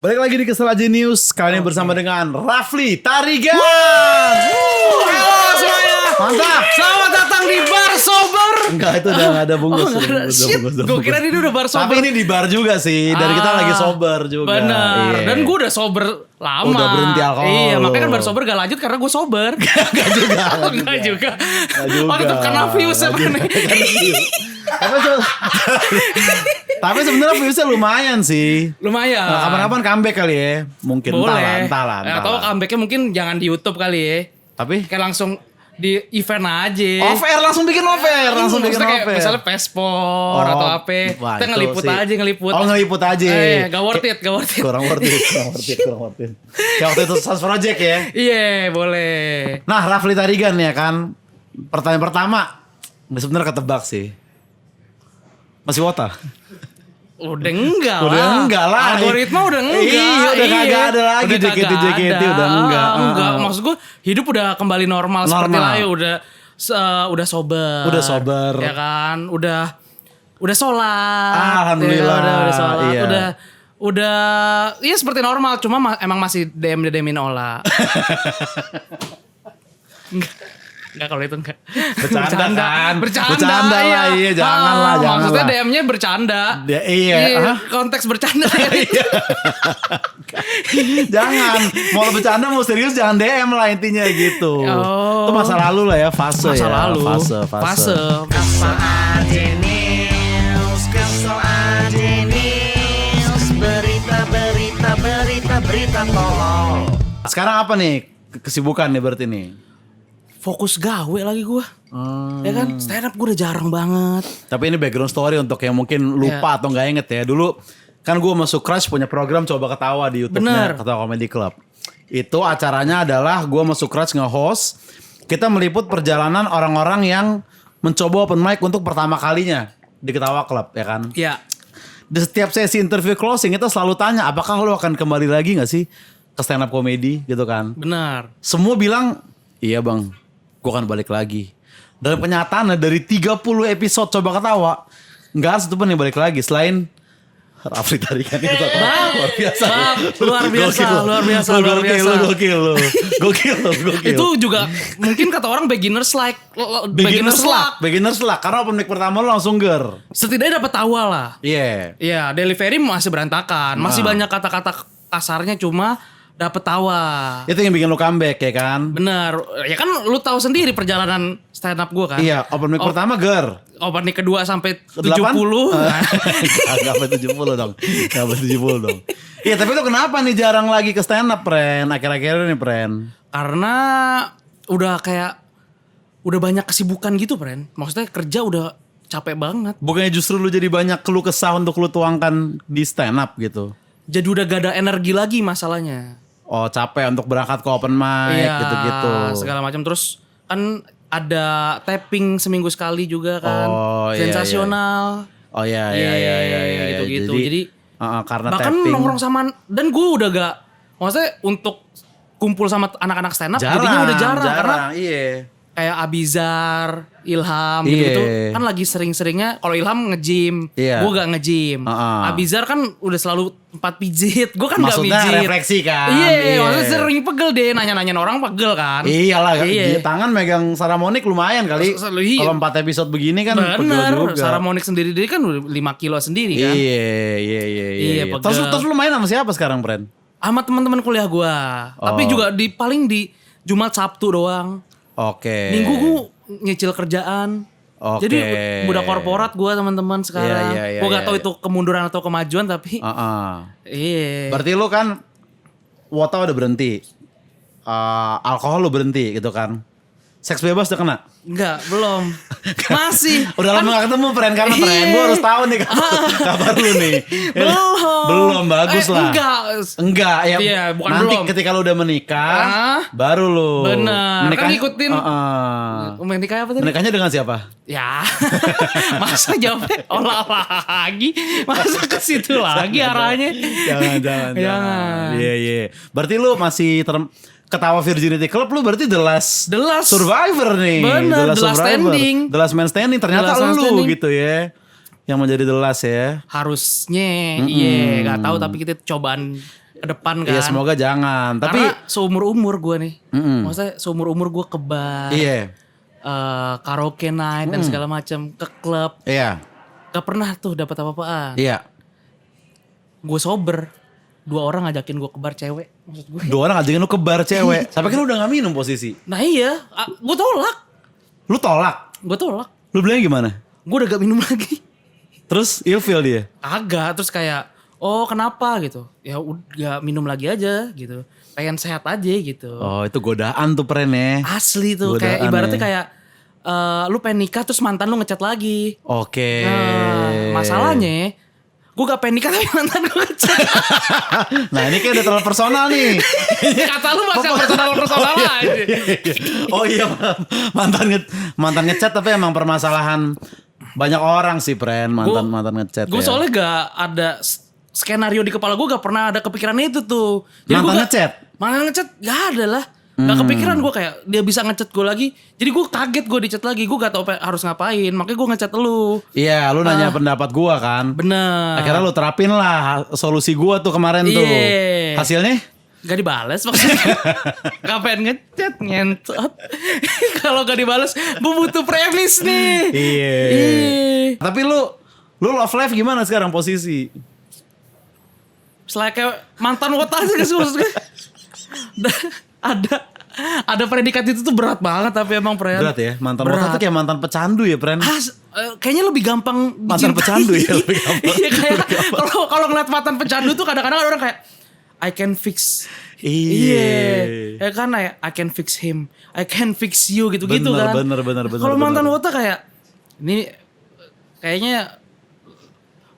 Balik lagi di Kesel Aja News. Kali ini bersama dengan Rafli Tarigan. Halo semuanya. Mantap. Selamat datang di Bar Sober. Enggak, itu udah gak ada bungkus. Oh, gak ada. Shit, gue kira ini udah bar sober. Tapi ini di bar juga sih. Dari kita lagi sober juga. Benar. Iya. Dan gue udah sober lama. Udah berhenti alkohol. Iya, makanya kan bar sober gak lanjut karena gue sober. Gak juga. Enggak juga. Gak juga. Oh, tetap karena views apa nih? Tapi sebenarnya viewsnya lumayan sih. Lumayan. Nah, kapan-kapan comeback kali ya. Mungkin Boleh. entahlah. Atau comebacknya mungkin jangan di YouTube kali ya. Tapi Kayak langsung di event aja. off air, langsung bikin off air. Langsung bikin Maksudnya off kayak air. misalnya Pespor atau apa. Wah, Kita itu ngeliput sih. aja ngeliput. Oh, ngeliput aja. Gak worth it, gak worth it. Kurang worth it. Kayak waktu itu Sas Project ya. Iya, boleh. Nah, Rafli Tarigan ya kan. Pertanyaan pertama, sebenarnya ketebak sih. Masih wota? Udah enggak Udah lah. enggak lah. Algoritma udah enggak. Iya, udah kagak ada lagi. Udah kagak JKT ada. udah enggak. Enggak, maksud gue hidup udah kembali normal. Seperti Normal. lain udah sober. Udah sober. Ya kan? Udah sholat. Alhamdulillah. Ya, udah sholat. Iya. Udah iya seperti normal, cuma emang masih DM-in Ola. Enggak kalau itu enggak. Bercanda kan? Bercanda Bercanda lah, iya, jangan lah, jangan maksudnya lah. DM-nya bercanda. Iya. Hah? Konteks bercanda. Jangan. Mau bercanda mau serius jangan DM lah intinya gitu. Oh. Itu masa lalu lah ya, fase Masa ya. lalu. Fase. Kesel aja news, kesel aja news. Berita tolol. Sekarang apa nih kesibukan nih berarti nih? Fokus gawe lagi gue. Ya kan, stand up gue udah jarang banget. Tapi ini background story untuk yang mungkin lupa atau nggak inget ya. Dulu kan gue masuk Crush punya program Coba Ketawa di YouTube-nya Bener. Ketawa Comedy Club. Itu acaranya adalah gue masuk Crush nge-host. Kita meliput perjalanan orang-orang yang mencoba open mic untuk pertama kalinya di Ketawa Club ya kan. Ya, Di setiap sesi interview closing itu selalu tanya apakah lo akan kembali lagi gak sih ke stand up comedy gitu kan. benar. Semua bilang iya bang, gue akan balik lagi. Dan kenyataannya dari 30 episode Coba Ketawa nggak ada satupun yang balik lagi selain Rafli Tarigan itu. Luar biasa. Luar biasa, luar biasa, luar biasa. Gokil. Itu juga mungkin kata orang beginners luck. Beginners luck. Karena open mic pertama lo langsung ger. Setidaknya dapat tawa lah. Iya. Iya, delivery masih berantakan. Masih banyak kata-kata kasarnya, cuma dapat tawa. Itu yang bikin lo comeback ya kan. Bener. Ya kan lu tahu sendiri perjalanan stand up gue kan. Iya, open mic pertama ger. Open mic kedua sampai 70. Gak sampai 70 dong. Gak sampai 70 dong. Iya, tapi lo kenapa nih jarang lagi ke stand up, Pren? Akhir-akhir ini, Pren. Karena udah banyak kesibukan gitu, Pren. Maksudnya kerja udah capek banget. Bukannya justru lu jadi banyak keluh kesah untuk lu tuangkan di stand up gitu. Jadi udah gak ada energi lagi masalahnya. Oh, capek untuk berangkat ke open mic Iya, gitu-gitu. segala macam. Terus kan ada tapping seminggu sekali juga kan. Oh, iya, Sensasional. Oh iya. Gitu-gitu. Jadi karena bahkan tapping nongkrong sama, dan gue udah gak, maksudnya untuk kumpul sama anak-anak stand up jadinya udah jarang. Karena iya. kayak Abizar, Ilham Iya. gitu-gitu kan lagi sering-seringnya. Kalau Ilham nge-gym, Iya. gue gak nge-gym. Abizar kan udah selalu tempat pijit, gue kan gak Maksudnya pijit. refleksi kan. Iya, maksudnya sering pegel deh, nanya-nanyain orang pegel kan. Iyalah, Iya. tangan megang Saramonik lumayan kali. Iya. Kalau 4 episode begini kan pegel Bener, juga. Saramonik sendiri kan udah 5 kilo sendiri kan. Iya. Iya, pegel. Terus lu main sama siapa sekarang, Pren? Sama teman-teman kuliah gue. Tapi juga paling di Jumat Sabtu doang. Oke. Minggu gue nyicil kerjaan. Oke. Jadi budak korporat gue teman-teman sekarang. Iya, Gue gak tahu iya. itu kemunduran atau kemajuan tapi iya. Berarti lu kan wota udah berhenti. Alkohol lu berhenti gitu kan. Seks bebas udah kena? Enggak, belum. Masih. Udah lama gak ketemu Pren. Karena Pren gue harus tahu nih kabar lu nih. Belum, bagus lah. Enggak ya. Iya, bukan nanti belum. ketika lu udah menikah baru lu. Bener. Kan ngikutin. Menikah apa tadi? Menikahnya dengan siapa? Ya. Masa jawabnya olah lagi? Masa ke situ lagi arahnya? Jangan. Jangan. Iya. Berarti lu masih Ketawa Virginity Club lu berarti The Last Survivor nih. Bener, The Last Standing. The Last Man Standing. Ternyata The Last Man lu Standing. gitu ya. Yang menjadi The Last ya. Harusnya. Iya, gak tahu tapi kita cobaan ke depan kan. Iya semoga jangan. Tapi Karena seumur-umur gue nih. Maksudnya seumur-umur gue ke bar. iya. Karaoke night dan segala macam, ke klub. Iya. Gak pernah tuh dapat apa-apaan. Iya. Gue sober. 2 orang ngajakin gue ke bar cewek. Maksud gue. 2 orang ngajakin lu ke bar cewek. Sampai kan lu udah gak minum posisi. Nah iya, gue tolak. Lu tolak. Gue tolak. Lu bilangnya gimana? Gue udah gak minum lagi. Terus ilfeel dia. Agak, terus kayak, oh kenapa gitu. Ya udah gak minum lagi aja gitu. Pengen sehat aja gitu. Oh itu godaan tuh Pren ya. Asli tuh, Godaan kayak ibaratnya ya. kayak lu pengen nikah terus mantan lu ngechat lagi. Oke. Nah, masalahnya gue gak pengen nikah tapi mantan gue ngechat. Nah ini kayak udah terlalu personal nih. Kata lu masih personal aja. Oh iya mantan ngechat tapi emang permasalahan banyak orang sih Pren mantan ngechat. Gue ya. soalnya gak ada skenario di kepala gue, gak pernah ada kepikiran itu tuh. Jadi Mantan gua ngechat? Mantan ngechat gak ada lah. Gak kepikiran gue kayak dia bisa ngechat gue lagi. Jadi gue kaget gue dicat lagi. Gue gak tau harus ngapain. Makanya gue ngechat lu. Iya lu nanya pendapat gua kan. Bener. Akhirnya lu terapin lah solusi gua tuh kemarin tuh. Iya. Hasilnya? Gak dibales maksudnya. Gak pengen ngechat ngentot. Kalau gak dibales gue butuh premis nih. Iya. Tapi lu love life gimana sekarang posisi? Selain kayak mantan wota aja sih maksudnya. Ada predikat itu tuh berat banget tapi emang Pren. Berat ya? Mantan wota tuh kayak mantan pecandu ya Pren? Kayaknya lebih gampang Mantan pecandu ya lebih gampang. Iya kayak kalau ngeliat mantan pecandu tuh kadang-kadang ada orang kayak I can fix. Iya. Ya kan I can fix him. I can fix you gitu-gitu Bener, kan. bener. Kalau mantan wota kayak ini kayaknya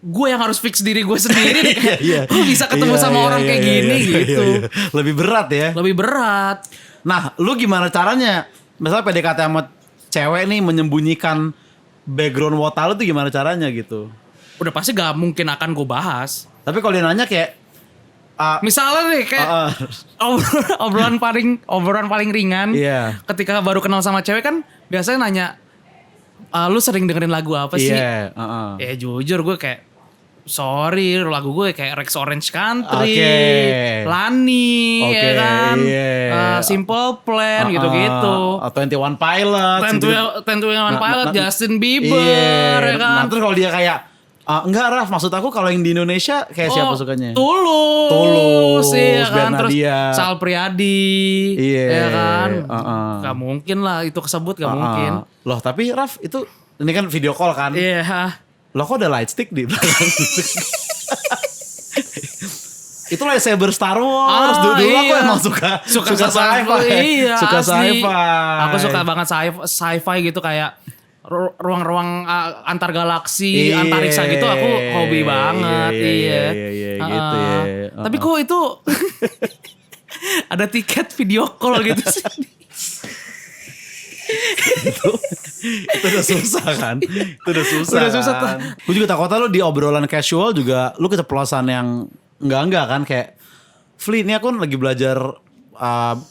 gue yang harus fix diri gue sendiri nih kayak gue bisa ketemu sama orang kayak gini gitu. Iya. Lebih berat ya. Lebih berat. Nah, lu gimana caranya? Misalnya PDKT sama cewek nih menyembunyikan background wota lu tuh gimana caranya gitu? Udah pasti gak mungkin akan gue bahas. Tapi kalau dia nanya kayak Misalnya nih kayak obrolan paling ringan. Iya. Ketika baru kenal sama cewek kan biasanya nanya, lu sering dengerin lagu apa sih? Iya. Ya jujur gue kayak sorry lagu gue kayak Rex Orange Country, Lani, Oke, ya kan, iya. Simple Plan gitu-gitu. 21 Pilots. Tentuan Pilot, Justin Bieber, ya kan. Nah, terus kalau dia kayak enggak Raf, maksud aku kalau yang di Indonesia kayak siapa sukanya? Tulus, iya kan. Terus Bernadia. Sal Priadi, Iya. ya kan. Gak mungkin lah itu kesebut, gak mungkin. Loh tapi Raf itu ini kan video call kan? Iya. Loh kok ada light stick di belakang? Itu lightsaber Star Wars. Dulu aku emang suka sci-fi. Iya, suka asli. sci-fi. Aku suka banget sci-fi gitu kayak ruang-ruang antar galaksi, antariksa gitu aku hobi banget. Iya. Gitu ya. Tapi kok itu ada tiket video call gitu sih. itu udah susah kan? Itu udah susah kan? Gue juga takutnya lu di obrolan casual juga lu keceplosan yang enggak kan kayak Fli ini aku lagi belajar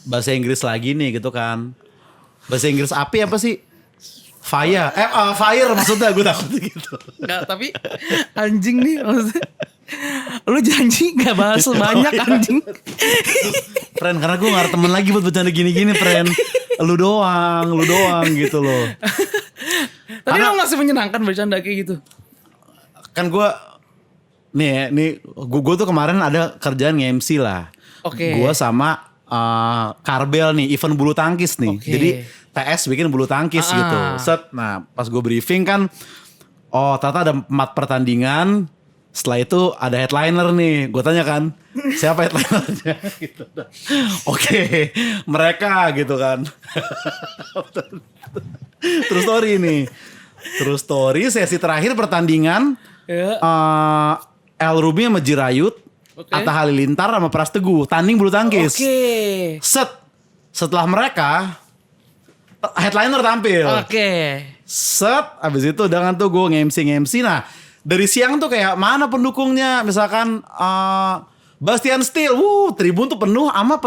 bahasa Inggris lagi nih gitu kan. Bahasa Inggris api apa sih? Fire. Fire maksudnya gue takut gitu. Enggak, tapi anjing nih maksudnya. Lu janji gak bahas banyak anjing. Friend, karena gue gak ada temen lagi buat bercanda gini-gini, friend. Lu doang gitu loh. Tapi lo masih menyenangkan bercanda kayak gitu. Kan gue gue tuh kemarin ada kerjaan nge-MC lah. Oke. Gue sama Karbel nih, event bulu tangkis nih. Oke. Jadi TS bikin bulu tangkis gitu. Nah pas gue briefing kan, ternyata ada 4 pertandingan. Setelah itu ada headliner nih. Gue tanya kan, siapa headlinernya? Gitu. Oke, mereka gitu kan. Terus story nih. Terus story sesi terakhir pertandingan. El Rumi sama Jirayut. Atta Halilintar sama Pras Teguh. Tanding bulu tangkis. Setelah mereka, headliner tampil. Abis itu dengan tuh gue nge-MC. Nah, dari siang tuh kayak mana pendukungnya, misalkan Bastian Steel, tribun tuh penuh sama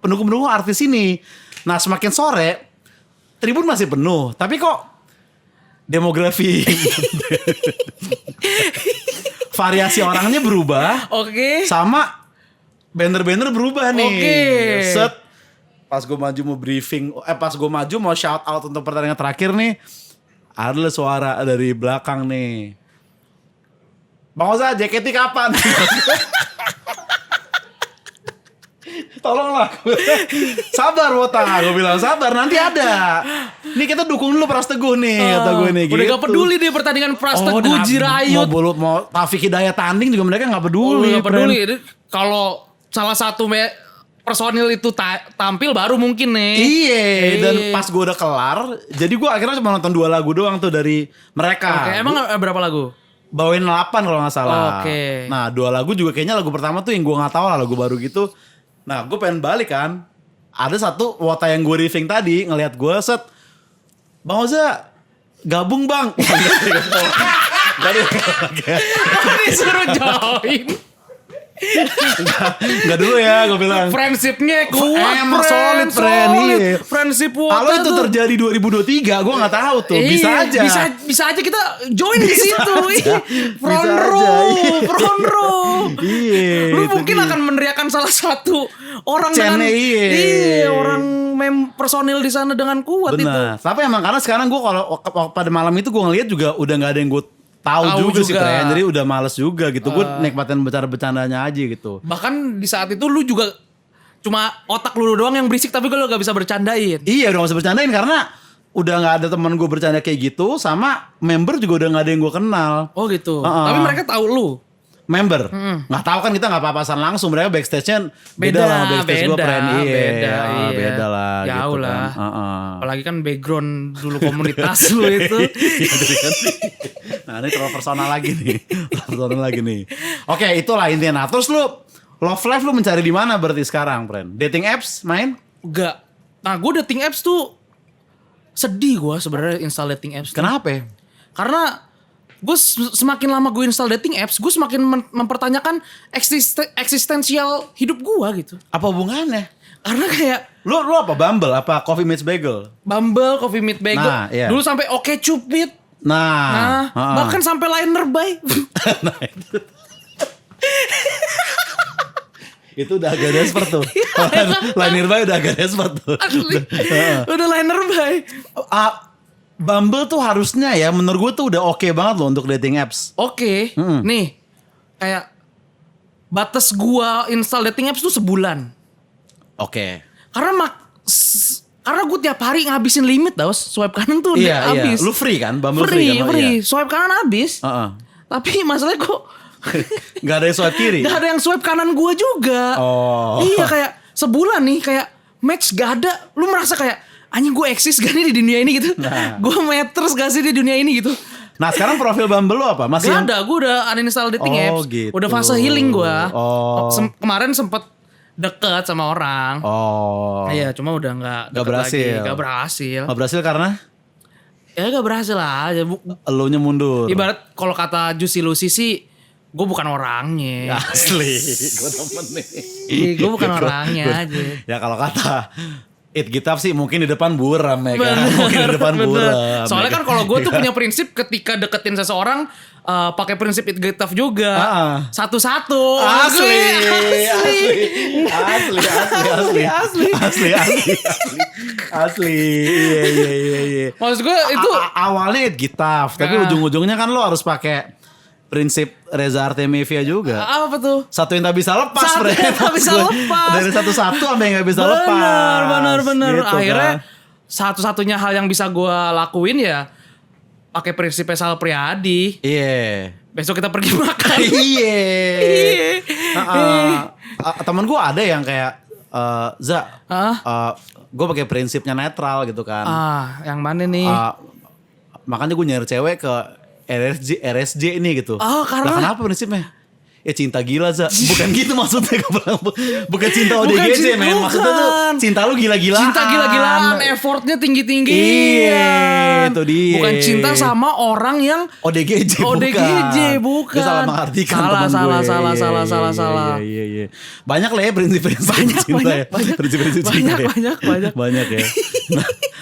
pendukung artis ini. Nah semakin sore, tribun masih penuh, tapi kok demografi variasi orangnya berubah, sama banner berubah nih. Oke. Set. Pas gue maju mau briefing, pas gue maju mau shout out untuk pertandingan terakhir nih, ada suara dari belakang nih. Bang Oza, JKT kapan? Tolonglah. Sabar Wota, gue bilang sabar, nanti ada. Nih kita dukung dulu Pras Teguh nih, kata gue nih. Udah gitu. gak peduli deh pertandingan Pras Teguh, Mau Jirayut. mau Taufik Hidayat tanding juga mereka gak peduli. Gak peduli. Kalau salah satu personil itu tampil baru mungkin nih. Iya, dan pas gue udah kelar, jadi gue akhirnya cuma nonton 2 lagu doang tuh dari mereka. Oke, emang berapa lagu? Bawain 8 kalau gak salah. Oke. Nah 2 lagu juga kayaknya lagu pertama tuh yang gue gak tahu lah, lagu baru gitu. Nah gue pengen balik kan. Ada satu Wota yang gue riffing tadi ngelihat gue set. Bang Oza gabung bang. Gak Disuruh join. Enggak dulu ya gue bilang. Friendshipnya kuat. Emang solid, friend. Iya. Friendship Kalau itu tuh. terjadi 2023 gue gak tahu tuh. Bisa aja. Bisa aja kita join di situ. Front Bisa row. aja, Front row. Iya. Lu itu mungkin dia. akan meneriakan salah satu orang dengan Iya. orang personil di sana dengan kuat itu. Benar. Tapi emang karena sekarang gue kalau pada malam itu gue ngeliat juga udah nggak ada yang gue tahu juga sih, Tren. Jadi udah males juga gitu. Gue nikmatin bercanda-bercandanya aja gitu. Bahkan di saat itu lu juga cuma otak lu doang yang berisik tapi lu gak bisa bercandain. Iya udah gak bisa bercandain karena udah gak ada teman gue bercanda kayak gitu. Sama member juga udah gak ada yang gue kenal. Oh gitu. Tapi mereka tahu lu. Member. Gak tahu kan kita gak apa-apasan langsung. Mereka backstage-nya beda lah sama backstage gue, Pren. Beda. Beda lah. Jauh gitu lah. Kan. Apalagi kan background dulu komunitas lu itu. Nah ini terlalu personal lagi nih. Oke itulah intinya. Nah terus lu love life lu mencari di mana berarti sekarang, Pren? Dating apps main? Enggak. Nah gue dating apps tuh sedih gue sebenarnya install dating apps. Kenapa? Karena gue semakin lama gue install dating apps, gue semakin mempertanyakan eksistensial hidup gue gitu. Apa hubungannya? Karena kayak Lu apa? Bumble? Apa Coffee Meets Bagel? Bumble, Coffee Meet Bagel, Nah, iya. dulu sampai OkCupid, Nah, bahkan sampai Liner By. nah itu udah agak desperate tuh. Liner By udah agak desperate tuh. Asli, udah Liner By. Bumble tuh harusnya ya menurut gue tuh udah oke banget loh untuk dating apps. Oke, nih kayak batas gua install dating apps tuh sebulan. Oke. Karena gue tiap hari ngabisin limit tau, swipe kanan tuh Iya. habis. Lu free kan? Bumble Free, kan? free. Iya. Swipe kanan habis. Tapi masalahnya kok Gak ada yang swipe kiri? gak ada yang swipe kanan gue juga. Oh. Iya kayak sebulan nih kayak match gak ada. Lu merasa kayak anjing gue eksis gak nih di dunia ini gitu. Nah. Gue matters gak sih di dunia ini gitu. Nah sekarang profil Bumble lu apa? Masih Gak ada, gue udah uninstall dating apps. Gitu. Udah fase healing gue. Oh. Kemarin sempet deket sama orang. Oh. Iya, cuma udah gak deket berhasil. lagi. Gak berhasil. Gak berhasil karena? Ya gak berhasil lah. Elunya mundur. Ibarat kalau kata Juicy Lucy sih, gue bukan orangnya. Asli. Gue temen nih. Gue bukan orangnya aja. Ya kalau kata It Gitaf sih mungkin di depan buram ya kan. Mungkin di depan Bener. buram. Soalnya ya kan kalau gue tuh punya prinsip ketika deketin seseorang pakai prinsip It Gitaf juga. Satu-satu. Asli. Iya. Maksud gue itu Awalnya It Gitaf, tapi ujung-ujungnya kan lo harus pakai prinsip Reza Artemisia juga. apa tuh? Satu yang tak bisa lepas, Satu Fred. yang tak bisa Maksud gue, lepas. Dari satu-satu sampai yang gak bisa lepas. Bener. Gitu Akhirnya kan. satu-satunya hal yang bisa gue lakuin ya pakai prinsip Sal Priadi. Iya. Besok kita pergi makan. Iya. Iya. Temen gue ada yang kayak Za, Hah? gue pakai prinsipnya netral gitu kan. Yang mana nih? Makanya gue nyari cewek ke RSJ ini gitu. Karena? Lah kenapa prinsipnya? Ya cinta gila Za. Bukan gitu maksudnya. Bukan cinta Bukan ODGJ men. bukan. Maksudnya tuh cinta lu gila-gilaan. Cinta gila-gilaan, effortnya tinggi-tinggi. Iya, itu dia. Bukan cinta sama orang yang ODGJ bukan. Gue salah mengartikan Salah, temen gue. salah. Iya. Banyak lah ya prinsip-prinsip cinta ya. Prinsip-prinsip cinta ya. Banyak ya.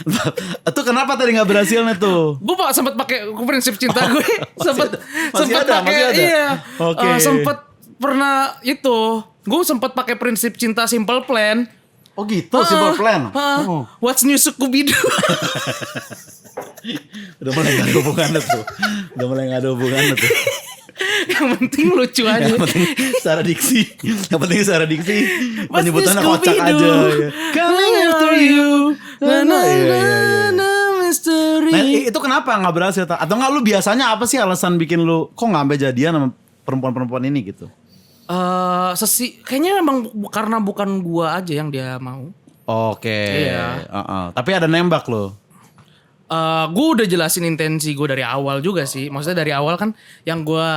Nah, itu kenapa tadi gak berhasilnya tuh? Gue sempet pakai prinsip cinta gue. Sempet masih ada? pakai. Iya. Oke. Sempet pernah itu gue sempat pakai prinsip cinta Simple Plan. Oh gitu, Simple Plan. Oh. What's new Scooby-Doo? Udah mulai gak ada hubungannya tuh. Yang penting lucu aja. Yang penting secara diksi. Penyebutannya kocak aja. Ya. Coming after you. Mystery. Nah itu kenapa gak berhasil? Atau gak lu biasanya apa sih alasan bikin lu kok gak sampai jadian sama perempuan-perempuan ini gitu? Kayaknya memang karena bukan gua aja yang dia mau. Oke. Iya. Tapi ada nembak lo. Gue udah jelasin intensi gue dari awal juga sih. Maksudnya dari awal kan yang gue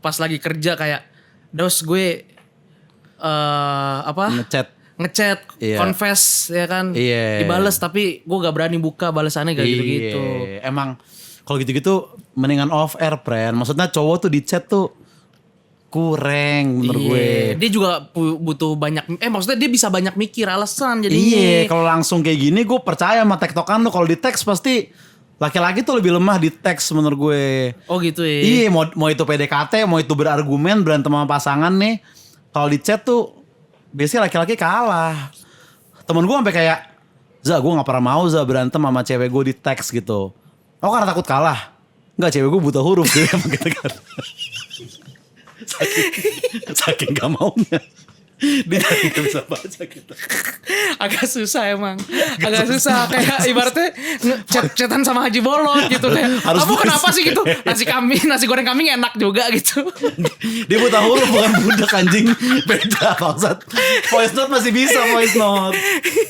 pas lagi kerja kayak dos gue ngechat, Iya. confess ya kan, Iya. dibales tapi gue gak berani buka balasannya kayak gitu-gitu. Emang kalau gitu-gitu mendingan off air, friend. Maksudnya cowok tuh di chat tuh kurang menurut gue. Dia juga butuh banyak, maksudnya dia bisa banyak mikir alasan jadi. Iya, kalau langsung kayak gini gue percaya sama tektokan lu. Kalau di teks pasti laki-laki tuh lebih lemah di teks menurut gue. Oh gitu ya. Iya, mau itu PDKT, mau itu berargumen, berantem sama pasangan nih. Kalau di chat tuh biasanya laki-laki kalah. Temen gue sampai kayak, gue gak pernah mau berantem sama cewek gue di teks gitu. Oh karena takut kalah? Enggak, cewek gue buta huruf gitu kan. Saking gak maunya. Dia gak bisa baca gitu. Agak susah emang. Agak susah. Kayak ibaratnya chat-chatan sama Haji Bolot gitu. Kayak, Harus kamu kenapa voice. sih gitu? Nasi goreng kambing enak juga gitu. Dia buta huruf bukan budak anjing. Beda bangsat. Voice note masih bisa voice note.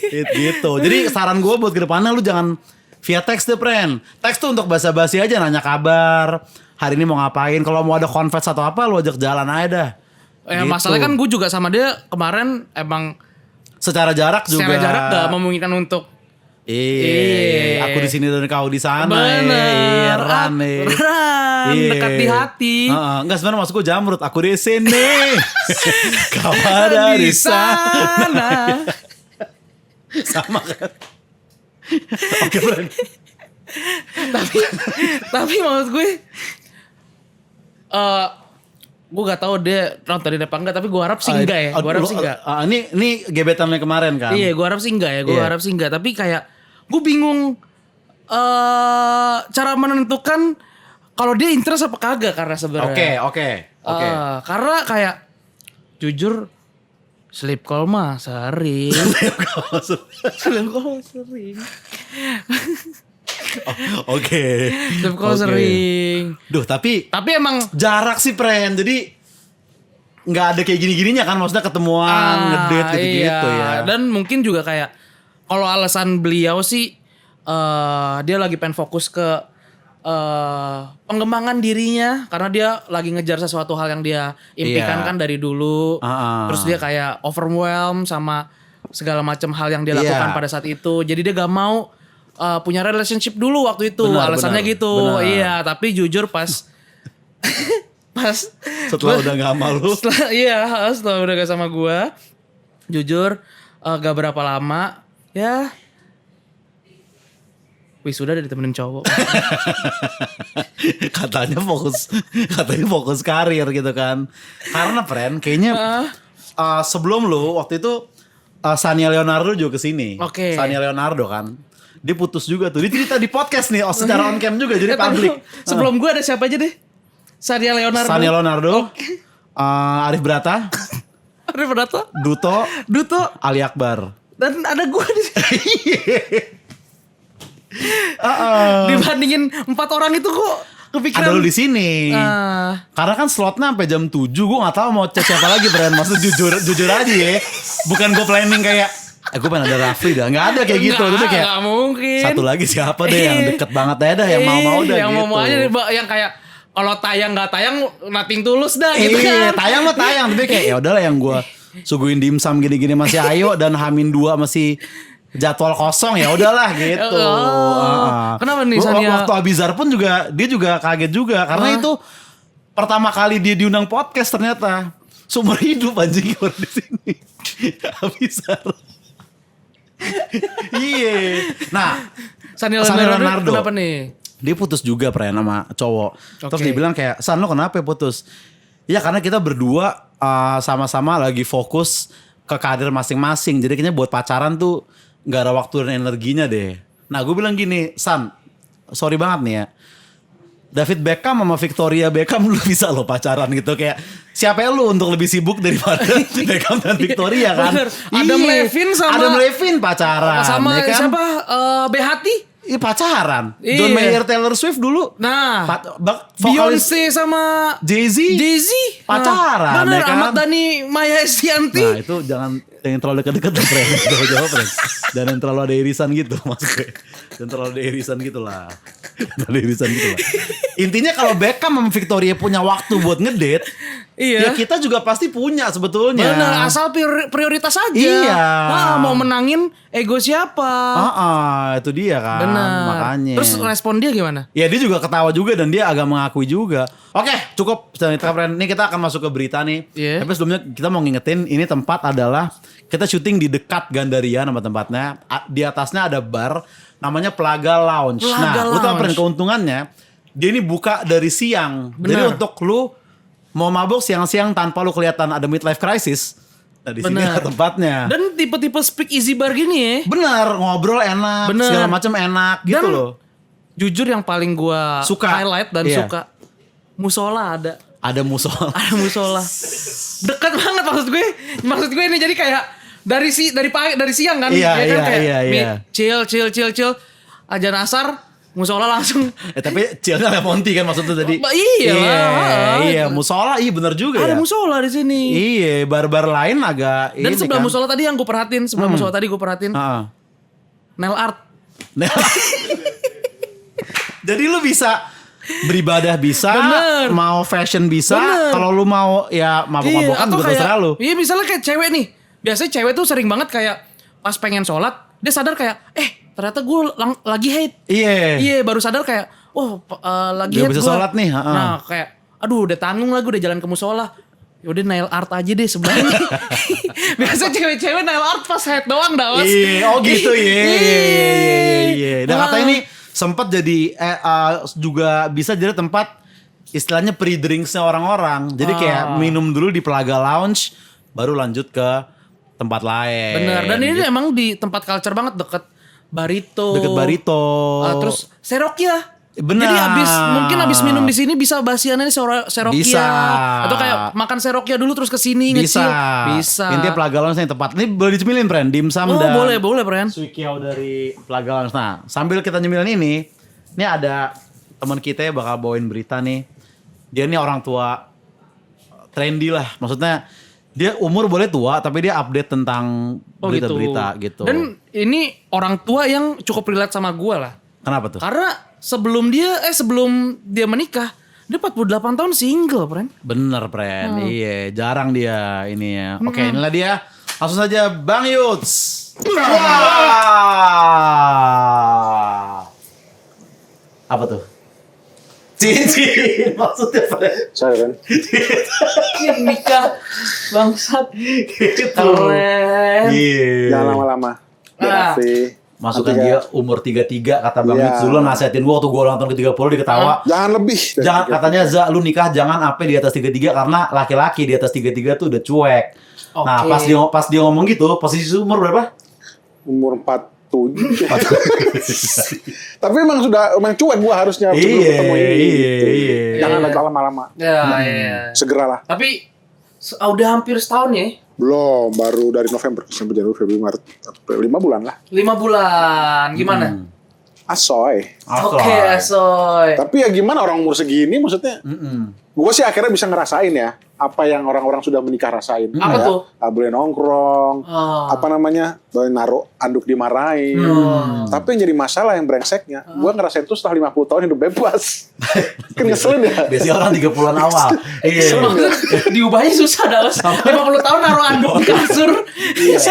Gitu. Jadi saran gue buat kedepannya lu jangan via teks deh, friend. Teks tuh untuk basa-basi aja, nanya kabar. Hari ini mau ngapain. Kalau mau ada confess atau apa lu ajak jalan aja dah. Ya Gitu. masalahnya kan gue juga sama dia kemarin emang secara jarak juga. secara jarak gak memungkinkan untuk. Iya, aku di sini dan kau di sana. Bener. Ran, Dekat di hati. Enggak, sebenarnya maksud gue Jamrut. Aku di sini. Kau ada di sana. Sama kan. Oke, Bran. Tapi maksud gue gue gak tahu dia nontonin apa enggak, tapi gue harap sih enggak ya. Gue harap sih enggak. Ini gebetannya kemarin kan? Iya, gue harap sih enggak ya. Gue Iya. harap sih enggak. Tapi kayak gue bingung cara menentukan kalau dia interest apa kagak karena sebenarnya. Oke. Karena kayak jujur sleep call mah sering. Sleep call sering. Oke. Sleep call sering. Duh, tapi emang jarak sih, friend. Jadi nggak ada kayak gini-gininya kan, maksudnya ketemuan, ngedate gitu-gitu iya. ya. Dan mungkin juga kayak kalau alasan beliau sih dia lagi pengen fokus ke pengembangan dirinya karena dia lagi ngejar sesuatu hal yang dia impikan Iya. kan dari dulu. Terus dia kayak overwhelmed sama segala macam hal yang dia lakukan Iya. pada saat itu. Jadi dia gak mau punya relationship dulu waktu itu. Alasannya benar, gitu. benar. Iya, tapi jujur pas Setelah udah gak malu. setelah udah gak sama gua, jujur gak berapa lama ya wisuda udah ditemenin cowok. katanya fokus karir gitu kan. Karena friend kayaknya sebelum lu waktu itu Sania Leonardo juga kesini. Oke. Sania Leonardo kan. Dia putus juga tuh. Dia cerita di podcast nih, secara on cam juga jadi publik. Sebelum gue ada siapa aja deh? Sania Leonardo. Arif Brata, Arif Brata, Duto, Ali Akbar. dan ada gue di sini. Dibandingin 4 orang itu kok kepikiran. Ada lu di sini. Karena kan slotnya sampai jam 7, gue gak tahu mau chat siapa lagi, Bran. Maksud jujur aja ya. Bukan gue planning kayak gue pengen ada Rafli dah. Gak ada kayak gitu. Itu kayak Gak mungkin. satu lagi siapa deh yang deket banget aja dah, yang mau dah yang gitu. mau aja deh, yang kayak kalau tayang nggak tayang nothing tulus dah gitu Iya, kan. tayang mah tayang. Tapi kayak ya udahlah yang gue suguhin dimsum gini-gini masih ayo, dan Hamin 2 masih jadwal kosong, ya udahlah gitu. Kenapa nih Sania? Waktu Abizar pun juga dia juga kaget juga karena itu pertama kali dia diundang podcast ternyata. Seumur hidup anjing baru di sini. Abizar. Iya. Nah, Sania Leonardo kenapa nih? dia putus juga sama cowok. Terus Oke. dia bilang kayak, "San, lo kenapa putus?" Iya karena kita berdua sama-sama lagi fokus ke karir masing-masing. Jadi kayaknya buat pacaran tuh gak ada waktu dan energinya deh. Nah gue bilang gini, San, sorry banget nih ya. David Beckham sama Victoria Beckham lu bisa lo pacaran gitu. Kayak siapa ya lu untuk lebih sibuk daripada Beckham dan Victoria kan. Bener. Adam Levine sama Adam Levine pacaran. sama ya kan? siapa? Behati? Iya pacaran. Iya. John Mayer, Taylor Swift dulu. Nah, Vokalis Beyonce sama Jay-Z pacaran. Nah, bener, ya kan? Ahmad Dhani, Maya Estianty. Nah itu jangan terlalu dekat-dekat dong, friend. Jauh-jauh, friend. Dan yang terlalu ada irisan gitu maksudnya. Dan terlalu ada irisan gitu lah. Ada irisan gitu lah. Intinya kalau Beckham sama Victoria punya waktu buat ngedate, Iya. ya kita juga pasti punya sebetulnya. Bener, asal prioritas aja. Iya. Wah, mau menangin ego siapa? Itu dia kan. Bener. Makanya. Terus respon dia gimana? Ya dia juga ketawa juga dan dia agak mengakui juga. Oke, cukup. Ini kita akan masuk ke berita nih. Iya. Tapi sebelumnya kita mau ngingetin ini tempat adalah kita syuting di dekat Gandaria nama tempatnya. Di atasnya ada bar namanya Plaga Lounge. Plaga Lu tau Lounge. keuntungannya? Dia ini buka dari siang. Bener. Jadi untuk lu mau mabuk siang-siang tanpa lu kelihatan ada midlife crisis. Nah di sini Bener. ada tempatnya. Dan tipe-tipe speak easy bar gini ya. Bener, ngobrol enak, Bener. segala macam enak gitu Dan loh. Jujur yang paling gua Suka. highlight dan Iya. suka, musola ada. Ada musola. Ada musola. Dekat banget maksud gue. Maksud gue ini jadi kayak dari siang kan. Iya, ya kan iya, kayak iya, nih, iya. chill. Ajan asar, musola langsung. Tapi chillnya ada Monty kan maksudnya tadi. Iya lah. Iya, musola iya bener juga Ada ya. musola di sini. Iya, bar-bar lain agak Dan ini sebelah kan. musola tadi yang gue perhatiin, Heeh. nail art. Nah. Jadi lu bisa beribadah bisa, Bener. mau fashion bisa, Bener. kalau lu mau ya mabok-mabokan atau juga kayak, terserah lu. iya misalnya kayak cewek nih. Biasanya cewek tuh sering banget kayak pas pengen sholat, dia sadar kayak, ternyata gue lagi haid. Iya. Iya, baru sadar kayak, lagi Gak haid bisa gua. sholat nih, heeh. Nah, kayak, aduh udah tanggung lah gue udah jalan ke musola. Yaudah nail art aja deh sebelahnya. Biasa cewek-cewek nail art pas haid doang dah. Mas. Iya, oh gitu ya. Iya. Dan Wah. katanya ini sempat jadi juga bisa jadi tempat istilahnya pre-drinksnya orang-orang. Jadi kayak minum dulu di Plaga Lounge, baru lanjut ke tempat lain. Bener, dan ini Gitu. emang di tempat culture banget deket Barito. Deket Barito. Terus Serokia. Benar. Jadi mungkin abis minum di sini bisa basiannya Serokia. Bisa. Atau kayak makan Serokia dulu terus ke sini Bisa. Bisa. Intinya Plaga Lounge yang tepat. Ini boleh dicemilin, friend. Dimsum Oh, dan boleh, Bren. Suikiao dari Plaga Lounge. Nah, sambil kita nyemilin ini ada teman kita yang bakal bawain berita nih. Dia nih orang tua trendy lah. Maksudnya dia umur boleh tua tapi dia update tentang berita-berita gitu. Dan ini orang tua yang cukup relate sama gue lah. Kenapa tuh? Karena sebelum dia menikah, dia 48 tahun single, Bren. Bener, friend. Iya, jarang dia ini ya. Oke, inilah dia. Langsung saja Bang Yuts. Wah. Apa tuh? Cincin. Maksudnya apa? Saya kan. Yang nikah bangsat. Gitu. Keren. Iya. Jangan lama-lama. Ah. Tapi Masukkan nanti dia ya, umur 33 kata Bang Iya. Yuts dulu nasihatin gua waktu gua ulang tahun ke-30 dia ketawa. jangan lebih. dari Jangan 30. katanya Za lu nikah jangan sampai di atas 33 karena laki-laki di atas 33 tuh udah cuek. Nah, Oke. pas dia ngomong gitu, posisi umur berapa? Umur 47. Tapi emang cuek gua harusnya sebelum ketemu ini. Iya. Jangan lama-lama. Ya, iya. Segeralah. Tapi udah hampir setahun ya. Belum, baru dari November sampai Januari, Februari, Maret, April, 5 bulan lah. 5 bulan. Gimana? Asoy. Oke, Asoy. Tapi ya gimana orang umur segini maksudnya? Gue sih akhirnya bisa ngerasain ya apa yang orang-orang sudah menikah rasain. Apa Ya, tuh? nggak boleh nongkrong. Oh. Apa namanya? Boleh naruh anduk dimarahin. Tapi yang jadi masalah yang brengseknya, gue ngerasain tuh setelah 50 tahun hidup bebas. Kan ngeselin ya. Biasanya orang 30-an awal. Iya. Maksudnya diubahnya susah dah. 50 tahun naruh anduk di kasur. Terus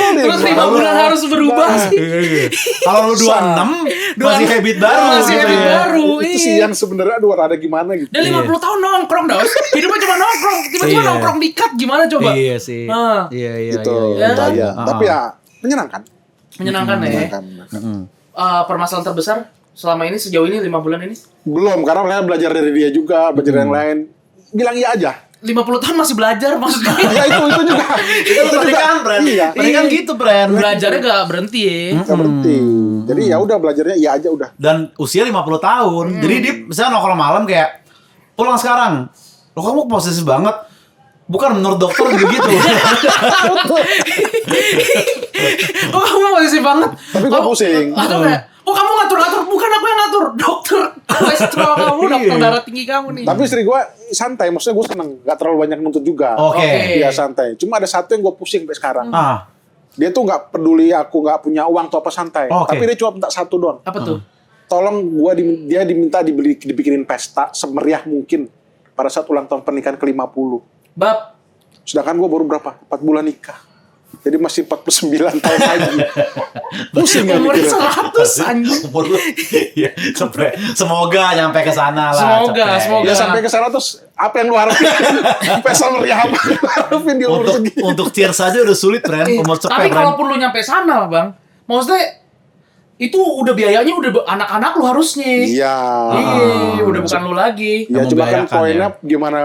5 bulan harus berubah sih. Kalau lu 26 masih habit baru. Masih gitu habit ya. baru. Itu sih yang sebenarnya aduh ada gimana gitu. Dan 50 tahun nongkrong dah. Hidupnya cuma nongkrong. Tiba-tiba Iya. nongkrong dikat gimana coba? Iya sih. Ah. Iya. Gitu, iya. itu aja. Ah. Tapi ya menyenangkan. Menyenangkan ya. Menyenangkan. Permasalahan terbesar selama ini sejauh ini 5 bulan ini? Belum, karena mereka belajar dari dia juga, belajar yang lain. Bilang iya aja. 50 tahun masih belajar maksud gue. Ya itu juga. Itu pernikahan, Bren. Iya. Pernikahan gitu, Bren. Belajarnya gak berhenti ya. Nggak berhenti. Jadi ya udah belajarnya iya aja udah. Dan usia 50 tahun. Jadi dia misalnya nongkrong malam kayak pulang sekarang. Loh kamu posesif banget. Bukan menurut dokter juga gitu. Oh kamu posisi banget. Tapi gue pusing. Atau kayak, oh kamu ngatur-ngatur. Bukan aku yang ngatur. Dokter kolesterol kamu, dokter darah tinggi kamu nih. Tapi istri gue santai, maksudnya gue seneng, gak terlalu banyak nuntut juga. Oke. Iya santai. Cuma ada satu yang gue pusing sampai sekarang. Ah, Dia tuh nggak peduli aku nggak punya uang atau apa santai. Oke. Tapi dia cuma minta satu doang. Apa tuh? Tolong dia diminta dibikinin pesta semeriah mungkin pada saat ulang tahun pernikahan ke-50. Bab. Sedangkan gue baru berapa? 4 bulan nikah. Jadi masih 49 tahun lagi. Pusing ya Umur mikirnya. 100 anjing. umur lu. Iya, semoga nyampe ke sana lah. Semoga, cepet. semoga. Ya sampai ke sana terus apa yang lu harapin? Pesta meriah apa yang lu harapin di umur segini? Untuk cheers saja udah sulit, Bren. Umur cepet, Tapi Bren. kalaupun lu nyampe sana, Bang, maksudnya itu udah biayanya udah anak-anak lu harusnya. Iya. Iya, udah bukan lu lagi. Ya Yang cuma kan membahayakan, poinnya ya. gimana?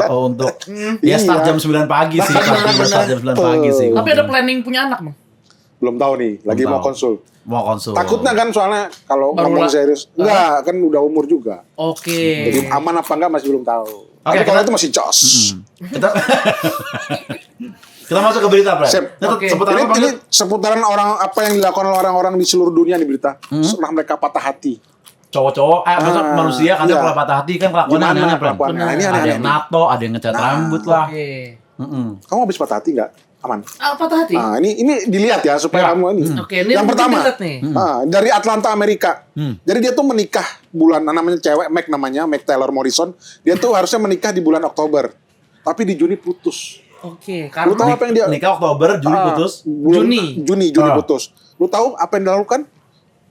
Untuk ya start Iya. jam 9 pagi sih. Pastinya start jam 9 pagi sih. Tapi ada planning punya anak, Bang. Belum tahu nih, lagi Belum mau tahu. konsul. Mau konsul. Takutnya kan soalnya kalau Baru ngomong lah. serius. Enggak, kan udah umur juga. Oke. Jadi aman apa enggak masih belum tahu. Oke, Tapi kalau kita- itu masih jos. Kita, kita masuk ke berita, Bren. Sip. Ini Oke. seputar Ini, apa, ini Bang? seputaran apa yang dilakukan oleh orang-orang di seluruh dunia nih berita. Setelah mereka patah hati. Cowok-cowok, maksudnya manusia kan iya. kalau patah hati kan kelakuannya Gimana aneh-aneh, Bren. kelakuannya? Nah, ini Ada aneh-aneh. yang nato, ada yang ngecat rambut lah. Oke. Kamu habis patah hati nggak? Aman. Patah hati? Nah, ini dilihat ya supaya kamu ini. Oke, ini yang pertama, dilihat nih. dari Atlanta, Amerika. Jadi dia tuh menikah namanya cewek, Mac Taylor Morrison. Dia tuh harusnya menikah di bulan Oktober. Tapi di Juni putus. Oke, Lu tahu karena apa yang dia Nikah Oktober, Juli putus. Juni Ah. putus. Lu tahu apa yang dilakukan?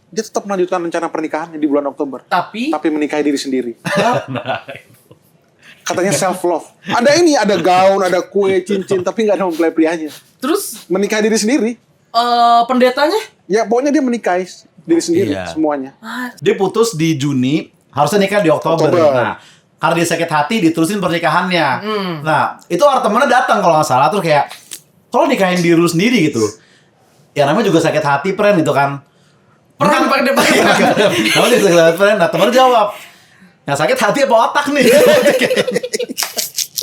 Dia tetap melanjutkan rencana pernikahannya di bulan Oktober. tapi Menikahi diri sendiri. Katanya self love. Ada gaun, ada kue, cincin, tapi nggak ada mempelai prianya. terus Menikahi diri sendiri. pendetanya Ya pokoknya dia menikahi diri sendiri Iya. semuanya. Dia putus di Juni, harusnya nikah di Oktober. Oktober. Nah, karena dia sakit hati, diterusin pernikahannya. Nah, itu orang temennya datang kalau nggak salah, terus kayak, tolong nikahin diri lu sendiri gitu. Ya namanya juga sakit hati, Pren, gitu kan. perang pakai depan. Namanya juga sakit hati, Pren. Nah, temennya jawab, yang sakit hati apa otak nih?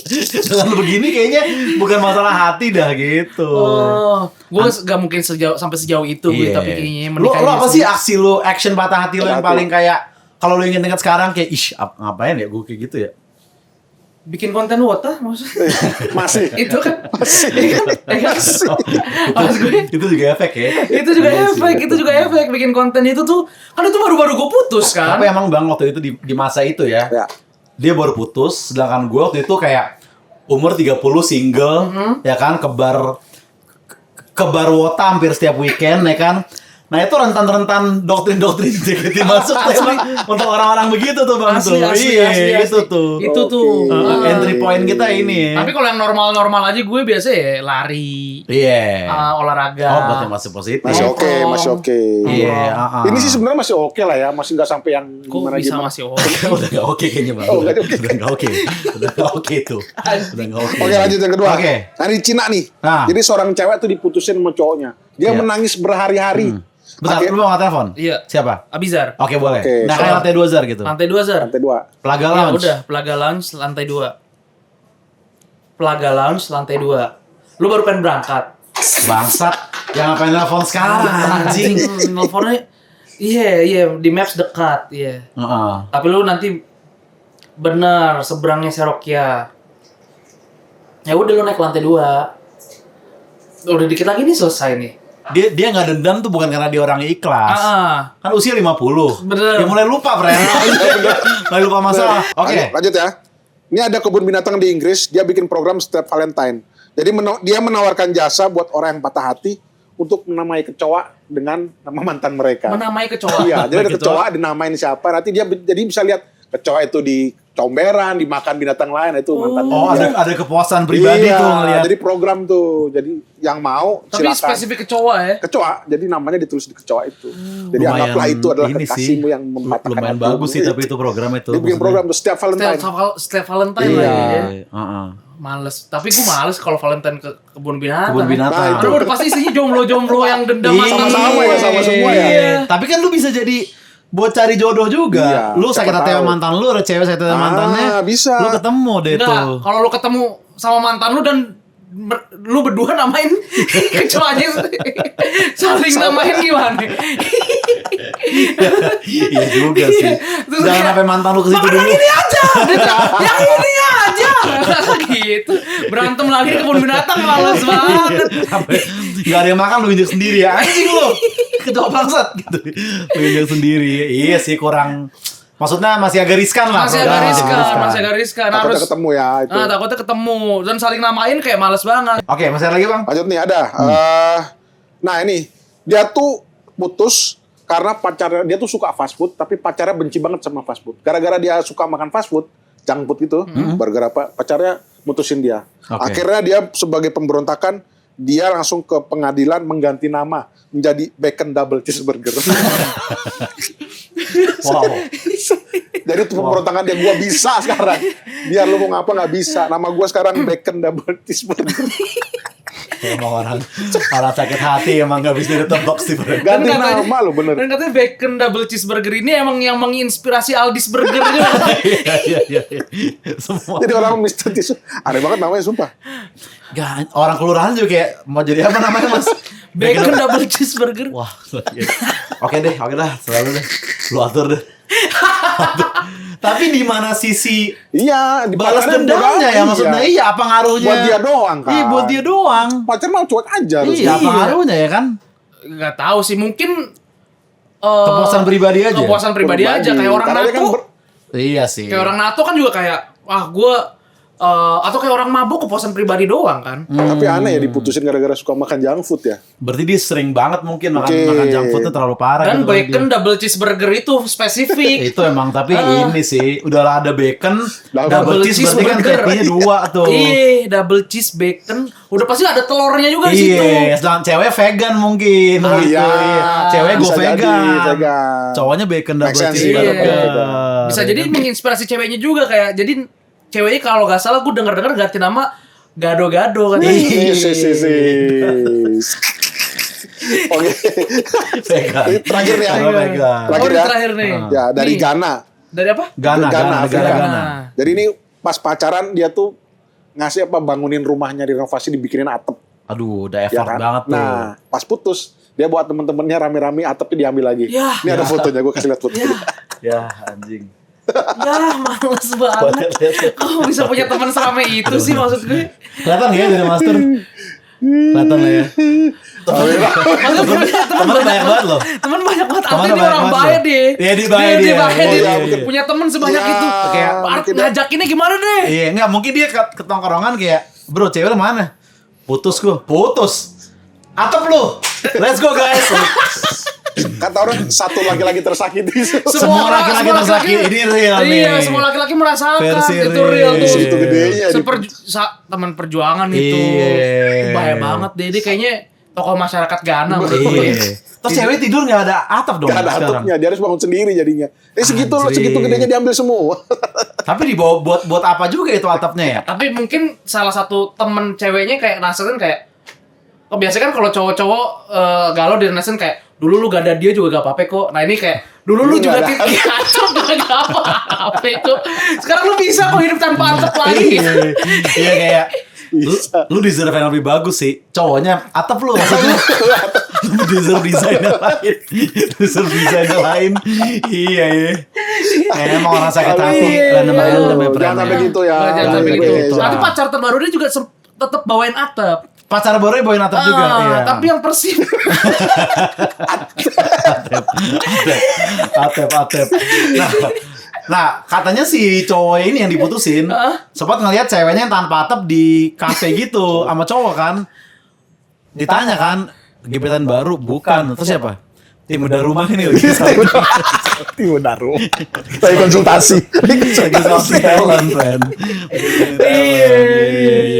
Dengan lu begini kayaknya bukan masalah hati dah gitu. Oh, gue gak mungkin sampai sejauh itu gue, tapi kayaknya lu menikah apa sih aksi lu, action patah hati lu yang Patah hati. paling kayak kalau lu inget-inget sekarang kayak ngapain ya gue kayak gitu ya? bikin konten wota maksudnya. Masih. Itu kan Masih. Maksud gue Itu juga efek ya. itu juga efek bikin konten itu tuh kan itu baru-baru gue putus kan. Tapi emang Bang waktu itu di masa itu ya, Ya. dia baru putus, sedangkan gue waktu itu kayak umur 30 single, ya kan, kebar wota hampir setiap weekend, ya kan. Nah itu rentan-rentan doktrin-doktrin jadi masuk tuh emang untuk orang-orang begitu tuh Bang tuh. Asli, Itu tuh. Itu tuh. Entry point kita ini ya. Tapi kalau yang normal-normal aja gue biasa ya lari, Iya. olahraga. Oh, berarti masih positif. Masih oke, Nongkrong. masih oke. Iya. Ini sih sebenarnya masih oke lah ya, masih nggak sampai yang Kok gimana bisa gimana. masih oke? Udah gak oke kayaknya Bang. Oh, nggak oke. Udah gak oke. Udah gak oke tuh. Udah gak oke. Oke lanjut yang kedua. Oke. Dari Cina nih. Nah. Jadi seorang cewek tuh diputusin sama cowoknya. Dia Iya. menangis berhari-hari. Bentar, Akhir- lu mau nggak telepon? Iya. Siapa? Abizar. Oke, boleh. Oke, Nah, so- kayak lantai 2 Zar gitu. Lantai 2 Zar. Lantai 2. Pelaga Ya Lounge. udah, Pelaga Lounge lantai 2. Pelaga Lounge lantai 2. Lu baru pengen berangkat. Bangsat. Yang ngapain telepon sekarang, anjing. Nelfonnya iya di Maps dekat, iya. Heeh. Tapi lu nanti bener seberangnya Serokia. Ya udah lu naik lantai 2. Udah dikit lagi nih selesai nih. Dia nggak dendam tuh bukan karena dia orangnya ikhlas. Kan usia 50. Bener. Ya mulai lupa, Bren. Mulai lupa masalah. Oke. Lanjut ya. Ini ada kebun binatang di Inggris. Dia bikin program setiap Valentine. Jadi dia menawarkan jasa buat orang yang patah hati untuk menamai kecoa dengan nama mantan mereka. Menamai kecoa. Iya, jadi ada Kecoa. kecoa dinamain siapa. Nanti dia jadi bisa lihat kecoa itu comberan, dimakan binatang lain itu mantannya. Oh, dia. ada kepuasan pribadi Iya, tuh ngeliat. jadi program tuh. Jadi yang mau Tapi silakan. spesifik kecoa ya. Kecoa, jadi namanya ditulis di kecoa itu. Jadi Lumayan anggaplah itu adalah ini kekasihmu sih, yang mematahkan lumayan hatimu. bagus sih tapi itu program itu. Dia bikin maksudnya. program tuh setiap Valentine. Setiap Valentine Iya. lah ya. Heeh. Males. Tapi gue males kalau Valentine ke kebun binatang. Kebun binatang. Nah, itu. Karena udah pasti isinya jomblo-jomblo yang dendam Iya, mantan sama-sama ya, sama semua ya. Iya. Tapi kan lu bisa jadi buat cari jodoh juga. Iya, Lu sakit siapa hati sama tahu. mantan lu, ada cewek sakit hati sama mantannya. Bisa. Lu ketemu deh Enggak, tuh. kalau lu ketemu sama mantan lu dan lu berdua namain kecoanya saling namain gimana? Iya juga sih. Terus Jangan kayak, sampai mantan lu ke situ "Makan dulu. yang ini aja, yang ini aja, gitu. Berantem lagi di kebun binatang males banget. Sampai nggak ada yang makan lu injek sendiri ya. Anjing lu. Kecoa bangsat gitu. Lu injek sendiri. Iya sih kurang. Maksudnya masih agak riskan lah. Masih agak riskan, Takutnya harus. ketemu ya itu. Nah, takutnya ketemu dan saling namain kayak males banget. Oke, masih ada lagi bang? Lanjut nih ada. Nah ini dia tuh putus karena pacarnya dia tuh suka fast food tapi pacarnya benci banget sama fast food. Gara-gara dia suka makan fast food, junk food gitu, gara-gara apa? Pacarnya mutusin dia. Oke. Akhirnya dia sebagai pemberontakan dia langsung ke pengadilan mengganti nama menjadi Bacon Double Cheeseburger. Wow. Jadi itu pemberontakan dia, gua bisa sekarang. Biar lu mau ngapa nggak bisa. Nama gua sekarang Bacon Double Cheeseburger. Emang orang sakit hati emang gak bisa ditebak sih. Bro. Ganti Dan katanya- nama lu bener. Dan katanya bacon double cheeseburger ini emang yang menginspirasi Aldi's Burger juga. Iya. Semua. Jadi orang Mr. Tisu, aneh banget namanya sumpah. Gak, orang kelurahan juga kayak mau jadi apa namanya mas? Bacon double cheeseburger. Wah, iya. Oke dah, selalu deh. Lu atur deh. Tapi di mana sisi Iya, di balas pacarnya dendamnya bodoh, ya maksudnya iya apa ngaruhnya? Buat dia doang kan. Iya buat dia doang. Pacar mau cuek aja harusnya. Iya apa ngaruhnya ya kan? Nggak tahu sih, mungkin Kepuasan pribadi aja. Kepuasan pribadi aja kayak orang Karena dia kan NATO. Iya sih. Kayak orang NATO kan juga kayak gue atau kayak orang mabuk kepuasan pribadi doang kan. Tapi aneh ya diputusin gara-gara suka makan junk food ya. Berarti dia sering banget mungkin Oke. makan junk foodnya terlalu parah. Dan gitu bacon dia. double cheeseburger itu spesifik. Itu emang tapi ini sih udah ada bacon double cheese berarti kan happy-nya 2 tuh. Iya, double cheese bacon. Udah pasti ada telurnya juga di situ. Iya, sedangkan cewek vegan mungkin. Ah, gitu. iya. Cewek go Bisa jadi, vegan. vegan. Cowoknya bacon Make double sense cheese sih, burger. iya. Bisa jadi menginspirasi ceweknya juga kayak jadi ceweknya kalau nggak salah gue denger ganti nama Gado-Gado kan. Iya, Oke. Vegan. Terakhir nih ya. Cowok vegan. Terakhir Oh, ini ya. terakhir nih. Ya, dari Nih. Ghana. Dari apa? Ghana, Ghana, negara Afrika. Ghana. Jadi ini pas pacaran dia tuh ngasih apa bangunin rumahnya direnovasi dibikinin atap. Aduh, udah Ya effort kan? banget tuh. Nah, pas putus dia buat temen-temennya rame-rame atapnya diambil lagi. Ya. Ini ada fotonya, gue kasih lihat fotonya. Ya, anjing. Ya males banget. Kok bisa punya teman serame itu sih maksud gue? Kelihatan ya dari master? Kelihatan lah ya. Maksud gue punya teman Temen banyak banget loh. Temen banyak banget. Temennya Artinya dia banyak orang banget baik loh. deh. Iya, dia baik dia. baik Oh, dia. iya, iya. Punya temen sebanyak Iya, itu. Kayak mungkin dia- ngajakinnya gimana deh? Iya, enggak mungkin dia ke tongkrongan kayak, "Bro, cewek lu mana?" "Putus gua." "Putus." "Atap lu." "Let's go guys." Kata orang satu laki-laki tersakiti. Semua laki-laki tersakiti. Ini real nih. Iya, semua laki-laki merasakan. Versi Itu real tuh. Segitu gedenya. Teman perjuangan itu. Iya. Bahaya banget deh. Dia kayaknya tokoh masyarakat Ghana menurut gue. Iya. Terus cewek tidur nggak ada atap dong Gak ada sekarang. atapnya, dia harus bangun sendiri jadinya. Anjir. Segitu gedenya diambil semua. Tapi dibawa buat apa juga itu atapnya ya? Tapi mungkin salah satu temen ceweknya kayak nasehatin kayak biasanya kan kalau cowok-cowok galau di nasehatin kayak dulu lu gak ada dia juga gak apa-apa kok. Nah ini kayak dulu lu Dulu juga nggak ada. kacau gak apa-apa kok. Sekarang lu bisa kok hidup tanpa atap lagi. Iya kayak lu deserve yang lebih bagus sih. Cowoknya atap lu maksudnya. Lu deserve desain yang lain. Deserve desain yang lain. Iya. Emang orang sakit hati. Random Jangan sampai gitu ya. Jangan sampai Jangan gitu. gitu. Nanti pacar terbarunya juga tetap bawain atap. Pacar barunya bawain atap juga. Iya. Tapi yang Persib. Atep. Nah, katanya si cowok ini yang diputusin sempat ngelihat ceweknya yang tanpa atap di kafe gitu sama cowok kan. Ditanya kan, gebetan baru bukan. Terus siapa? Tim udah rumah ini lagi. Timo Daru. Saya konsultasi. Talent, friend.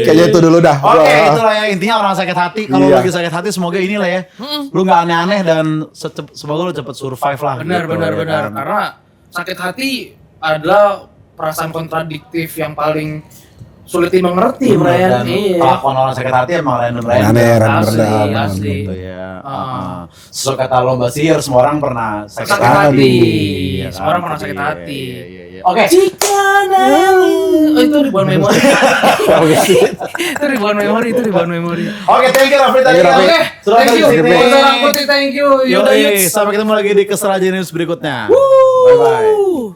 Kayaknya itu dulu dah. Oke, itulah ya intinya orang sakit hati. Kalau Iya. lagi sakit hati semoga inilah ya. Lu nggak aneh-aneh dan semoga lu cepet survive lah. Benar, gitu, benar, ya benar. kan. Karena sakit hati adalah perasaan kontradiktif yang paling sulit dimengerti, Brian. Dan Iya. kelakuan orang sakit hati emang random. Aneh, Asli, random. asli. Gitu ya. Ah. Sesuai kata lomba sihir, semua orang pernah sakit Sakit hati. Iya kan? Semua orang pernah sakit hati. Iya. Oke. Jika oh, itu ribuan memori. Itu ribuan memori. Oke, thank you Raffi tadi. Thank you, Raffi. Oke, Sudah thank you. dari sini. Orang putih, thank you. Yuda Yoi, Yuts. sampai ketemu lagi di Keseraja News berikutnya. Bye bye.